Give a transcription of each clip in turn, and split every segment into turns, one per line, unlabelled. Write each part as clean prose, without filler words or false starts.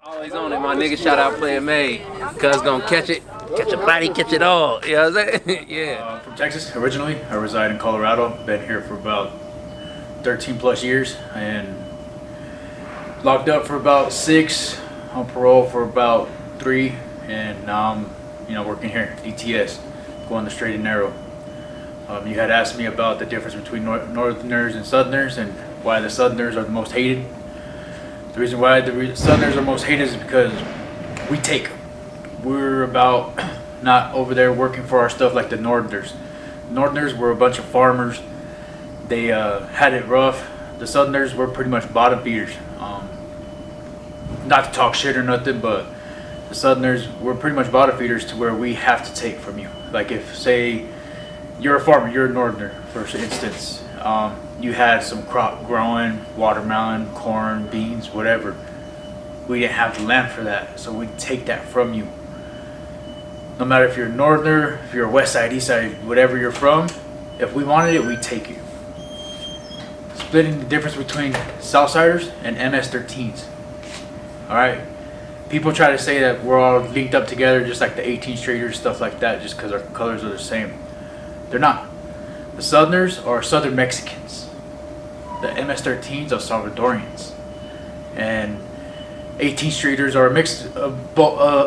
Always on it, my nigga. Shout out Player May. Cuz gonna catch it, catch a body, catch it all. You know what I'm saying? Yeah.
I'm from Texas originally. I reside in Colorado. Been here for about 13 plus years and locked up for about 6, on parole for about 3, and now I'm working here, DTS, going the straight and narrow. You had asked me about the difference between Northerners and Southerners and why the Southerners are the most hated. The reason why the Southerners are most hated is because we take them. We're about not over there working for our stuff like the Northerners. Northerners were a bunch of farmers. They had it rough. The Southerners were pretty much bottom feeders. Not to talk shit or nothing, but the Southerners were pretty much bottom feeders to where we have to take from you. Like if, say, you're a farmer, you're a Northerner, for instance. You had some crop growing, watermelon, corn, beans, whatever. We didn't have the land for that, so we'd take that from you. No matter if you're a Northerner, if you're a West Side, East Side, whatever you're from, if we wanted it, we'd take it. Splitting the difference between SouthSiders and MS-13s. Alright? People try to say that we're all linked up together just like the 18 Straighters, stuff like that, just because our colors are the same. They're not. The Southerners are Southern Mexicans. The MS-13s are Salvadorians. And 18 Straighters are a mix of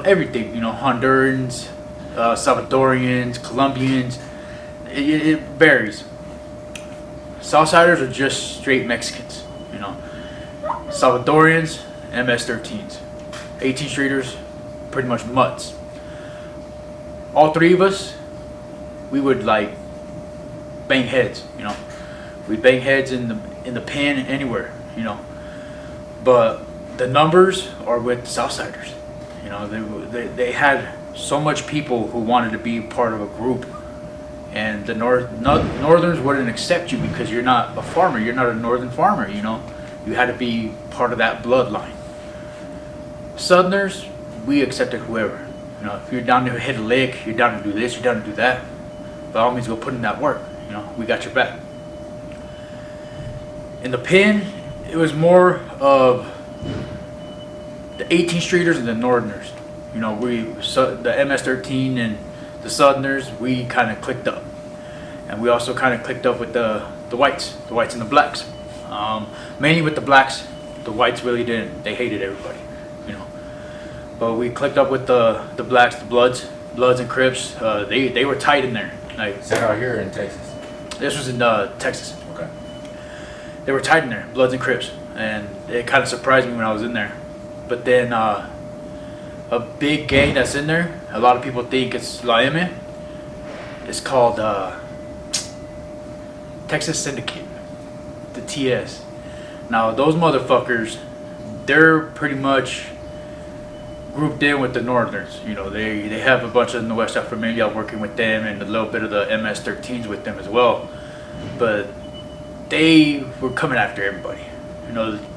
everything, Hondurans, Salvadorians, Colombians. It varies. Southsiders are just straight Mexicans, Salvadorians, MS-13s. 18 Straighters, pretty much mutts. All three of us, we would like bang heads, We'd bang heads in the pen anywhere, But the numbers are with Southsiders. They had so much people who wanted to be part of a group, and the Northerners wouldn't accept you because you're not a farmer. You're not a Northern farmer. You had to be part of that bloodline. Southerners, we accepted whoever. If you're down to hit a lick, you're down to do this, you're down to do that. By all means, go put in that work. We got your back. In the pen, it was more of the 18 Straighters and the Northerners. The MS-13 and the Southerners, we kind of clicked up, and we also kind of clicked up with the whites and the blacks. Mainly with the blacks. The whites really didn't. They hated everybody, But we clicked up with the blacks, the Bloods and Crips. They were tight in there.
Is that out here in Texas?
This was in Texas.
Okay.
They were tight in there, Bloods and Crips, and it kind of surprised me when I was in there. But then a big gang that's in there, a lot of people think it's La M. It's called Texas Syndicate, the TS. Now those motherfuckers, they're pretty much grouped in with the Northerners. They have a bunch of in the West Side familia working with them, and a little bit of the MS-13s with them as well. But they were coming after everybody.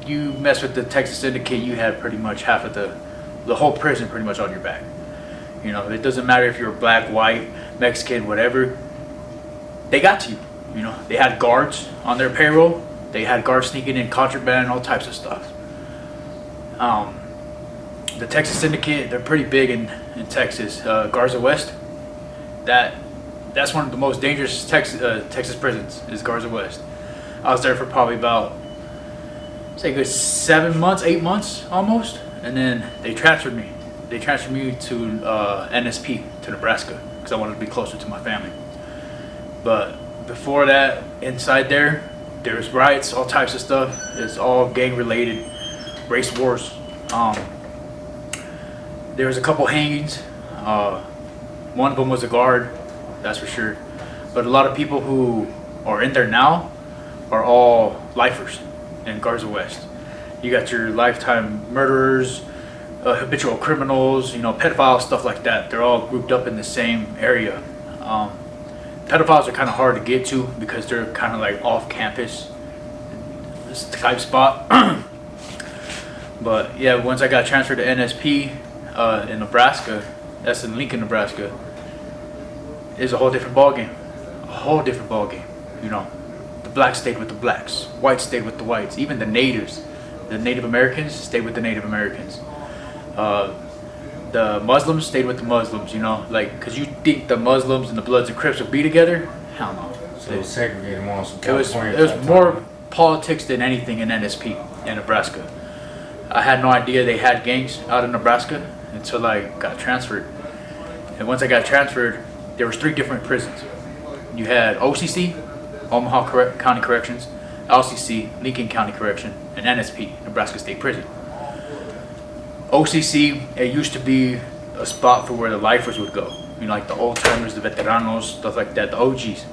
You mess with the Texas Syndicate, you had pretty much half of the whole prison pretty much on your back. It doesn't matter if you're black, white, Mexican, whatever. They got to you. They had guards on their payroll. They had guards sneaking in contraband and all types of stuff. The Texas Syndicate, they're pretty big in Texas. Garza West, that's one of the most dangerous Texas prisons, is Garza West. I was there for probably about, say, a good 7 months, 8 months almost, and then they transferred me. They transferred me to NSP, to Nebraska, because I wanted to be closer to my family. But before that, inside there's riots, all types of stuff. It's all gang related, race wars. There was a couple hangings. One of them was a guard, that's for sure. But a lot of people who are in there now are all lifers in Garza West. You got your lifetime murderers, habitual criminals, pedophiles, stuff like that. They're all grouped up in the same area. Pedophiles are kind of hard to get to because they're kind of like off campus, this type spot. But yeah, once I got transferred to NSP in Nebraska, that's in Lincoln, Nebraska, it's a whole different ballgame. A whole different ballgame. The blacks stayed with the blacks, whites stayed with the whites, even the natives, the Native Americans stayed with the Native Americans. The Muslims stayed with the Muslims, you know, like, because you think the Muslims and the Bloods and Crips would be together? Hell no.
So it was segregated more.
It was more politics than anything in NSP in Nebraska. I had no idea they had gangs out in Nebraska until I got transferred. And once I got transferred, there was 3 different prisons. You had OCC, Omaha County Corrections, LCC, Lincoln County Correction, and NSP, Nebraska State Prison. OCC, it used to be a spot for where the lifers would go. You know, like the old timers, the veteranos, stuff like that, the OGs.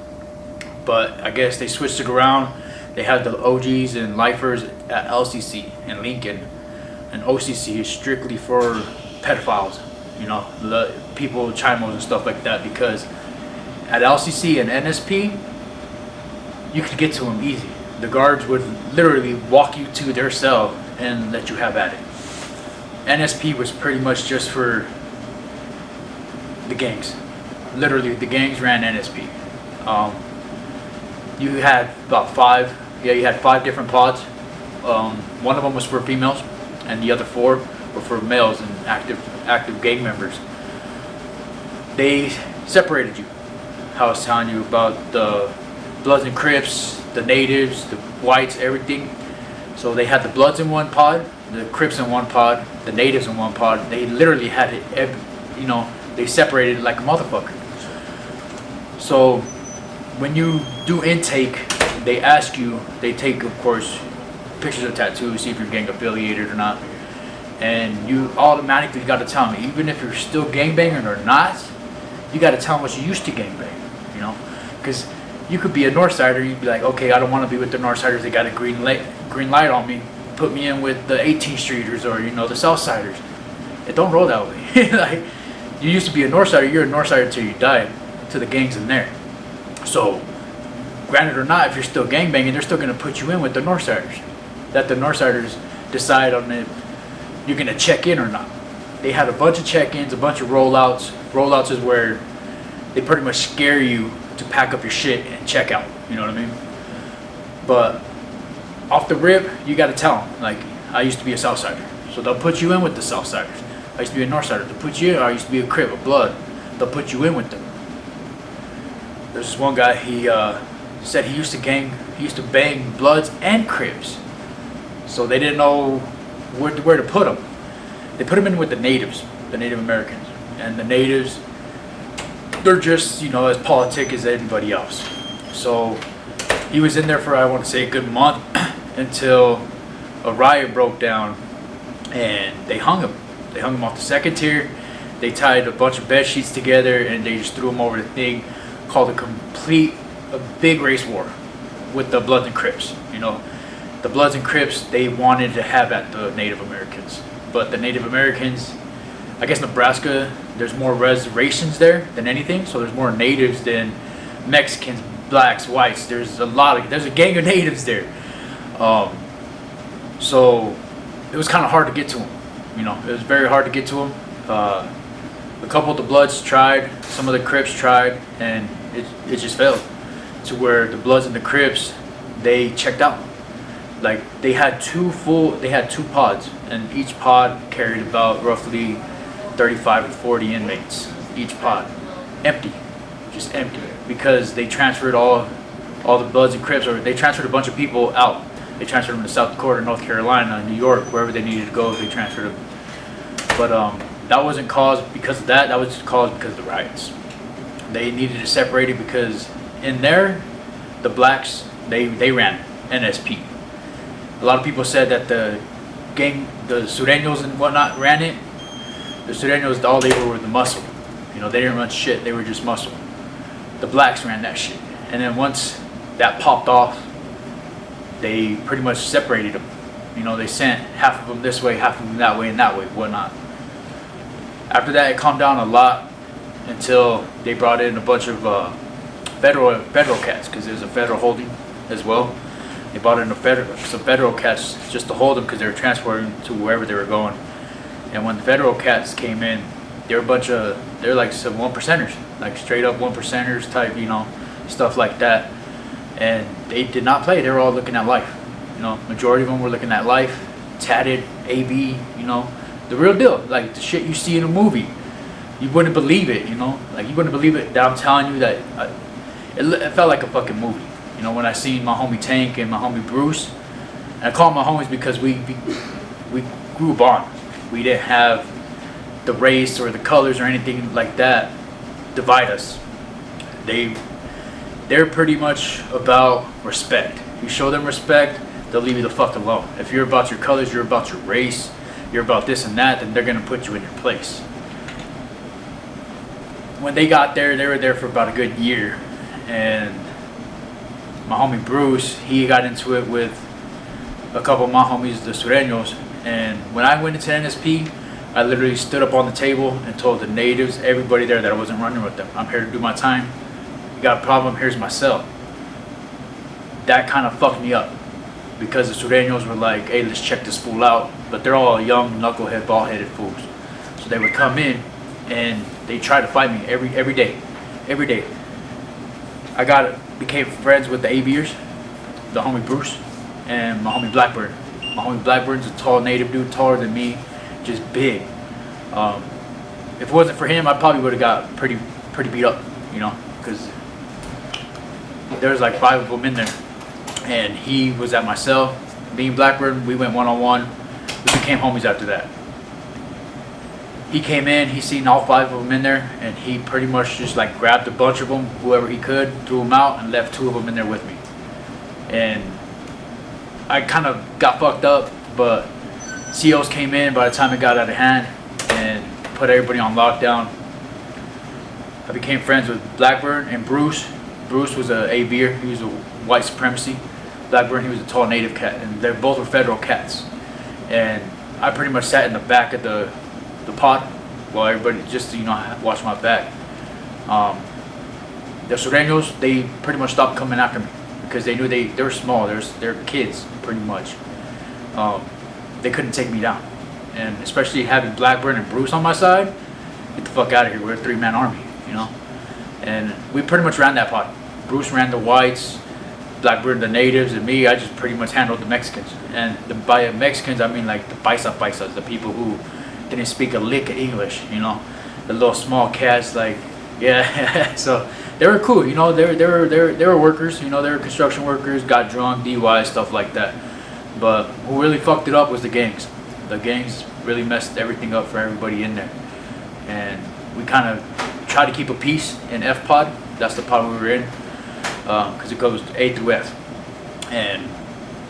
But I guess they switched it around. They had the OGs and lifers at LCC in Lincoln. And OCC is strictly for pedophiles, you know, the people, chimos and stuff like that. Because at LCC and NSP, you could get to them easy. The guards would literally walk you to their cell and let you have at it. NSP was pretty much just for the gangs. Literally, the gangs ran NSP. You had about 5. Yeah, you had 5 different pods. One of them was for females, and the other 4 were for males and active gang members. They separated you. I was telling you about the Bloods and Crips, the natives, the whites, everything. So they had the Bloods in one pod, the Crips in one pod, the natives in one pod. They literally had it, you know, they separated it like a motherfucker. So when you do intake, they ask you, they take, of course, pictures of tattoos, see if you're gang affiliated or not. And you automatically got to tell them, even if you're still gangbanging or not, you got to tell them what you used to gangbang, you know? Because you could be a Northsider, you'd be like, okay, I don't want to be with the Northsiders, they got a green light on me. Put me in with the 18th Streeters or, you know, the Southsiders. It don't roll that way. Like, you used to be a Northsider, you're a Northsider till you die, to the gangs in there. So, granted or not, if you're still gangbanging, they're still going to put you in with the Northsiders. That the Northsiders decide on if you're going to check in or not. They had a bunch of check-ins, a bunch of rollouts. Rollouts is where they pretty much scare you to pack up your shit and check out. You know what I mean? But off the rip, you got to tell them. Like, I used to be a Southsider, so they'll put you in with the Southsiders. I used to be a Northsider. They'll put you in. Or I used to be a Crip, a Blood. They'll put you in with them. There's this one guy. He said he used to bang Bloods and Crips, so they didn't know where to put him. They put him in with the natives, the Native Americans, and the natives, they're just, you know, as politic as anybody else. So he was in there for, I want to say, a good month until a riot broke down and they hung him. They hung him off the second tier. They tied a bunch of bed sheets together and they just threw him over the thing, called a big race war with the Bloods and Crips. You know, the Bloods and Crips, they wanted to have at the Native Americans, but the Native Americans, I guess Nebraska, there's more reservations there than anything, so there's more natives than Mexicans, blacks, whites. There's a gang of natives there. So it was kind of hard to get to them. You know, it was very hard to get to them. A couple of the Bloods tried, some of the Crips tried, and it just failed. To where the Bloods and the Crips, they checked out. Like, they had two pods, and each pod carried about roughly 35 to 40 inmates. Each pod, empty, just empty, because they transferred all the Bloods and Crips, or they transferred a bunch of people out. They transferred them to South Dakota, North Carolina, New York, wherever they needed to go. They transferred them. But that wasn't caused because of that. That was caused because of the riots. They needed to separate it because in there, the blacks, they ran NSP. A lot of people said that the Sureños and whatnot ran it. The Sureños, all they were the muscle. You know, they didn't run shit. They were just muscle. The blacks ran that shit. And then once that popped off, they pretty much separated them. You know, they sent half of them this way, half of them that way, and that way, whatnot. After that, it calmed down a lot until they brought in a bunch of federal cats, because there's a federal holding as well. They brought in some federal cats just to hold them because they were transporting to wherever they were going. And when the federal cats came in, they're like some 1%ers, like straight up 1%ers type, you know, stuff like that. And they did not play. They were all looking at life. You know, majority of them were looking at life, tatted, AB, you know, the real deal, like the shit you see in a movie. You wouldn't believe it, you know, like you wouldn't believe it that I'm telling you that it felt like a fucking movie, you know, when I seen my homie Tank and my homie Bruce. And I call them my homies because we grew up on. We didn't have the race or the colors or anything like that divide us. They're pretty much about respect. You show them respect, they'll leave you the fuck alone. If you're about your colors, you're about your race, you're about this and that, then they're gonna put you in your place. When they got there, they were there for about a good year, and my homie Bruce, he got into it with a couple of my homies, the Sureños, and when I went into NSP, I literally stood up on the table and told the natives, everybody there, that I wasn't running with them. I'm here to do my time. You got a problem, here's my cell. That kind of fucked me up, because the Sureños were like, hey, let's check this fool out, but they're all young, knucklehead, bald-headed fools. So they would come in, and they tried to fight me every day. I became friends with the AVers, the homie Bruce, and my homie Blackbird. My homie Blackbird's a tall native dude, taller than me, just big. If it wasn't for him, I probably would have got pretty beat up, you know, because there was like 5 of them in there, and he was at my cell. Being Blackbird, we went one-on-one. We became homies after that. He came in, he seen all 5 of them in there, and he pretty much just like grabbed a bunch of them, whoever he could, threw them out, and left 2 of them in there with me. And I kind of got fucked up, but CEOs came in by the time it got out of hand and put everybody on lockdown. I became friends with Blackburn and Bruce. Bruce was a AVer, he was a white supremacy. Blackburn, he was a tall native cat, and they both were federal cats. And I pretty much sat in the back of the pod while everybody just, you know, watch my back. The Sureños, they pretty much stopped coming after me because they knew they were small. They're kids pretty much. They couldn't take me down, and especially having Blackburn and Bruce on my side, get the fuck out of here. We're a 3-man army, you know. And we pretty much ran that pod. Bruce ran the whites, Blackburn the natives, and me, I just pretty much handled the Mexicans. And by Mexicans, I mean like the paisas, the people who didn't speak a lick of English, you know, the little small cats, like, yeah. So they were cool, you know. They were workers, you know. They were construction workers, got drunk, DUI, stuff like that. But who really fucked it up was the gangs. The gangs really messed everything up for everybody in there. And we kind of tried to keep a peace in F pod. That's the pod we were in, because it goes A through F. And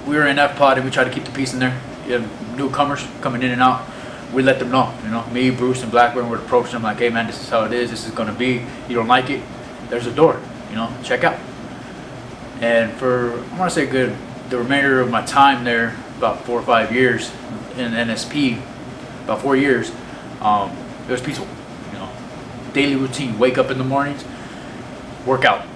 we were in F pod, and we tried to keep the peace in there. You have newcomers coming in and out. We let them know, you know. Me, Bruce, and Blackburn would approach them like, hey man, this is how it is. This is gonna be. You don't like it? There's a door. You know, check out. And for, I want to say the remainder of my time there, about 4 or 5 years in NSP, about 4 years, it was peaceful. You know, daily routine: wake up in the mornings, work out,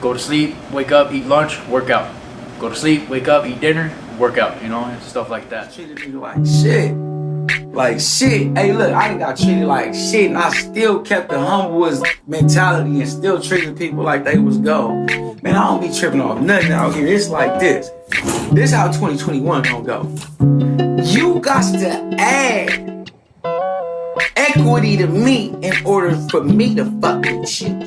go to sleep, wake up, eat lunch, work out, go to sleep, wake up, eat dinner, work out. You know, and stuff like that.
Treated me like shit. Like shit. Hey, look, I ain't got treated like shit, and I still kept the humblest mentality and still treated people like they was gold. Man, I don't be tripping off nothing out here. It's like this. This how 2021 gonna go. You got to add equity to me in order for me to fuck with you.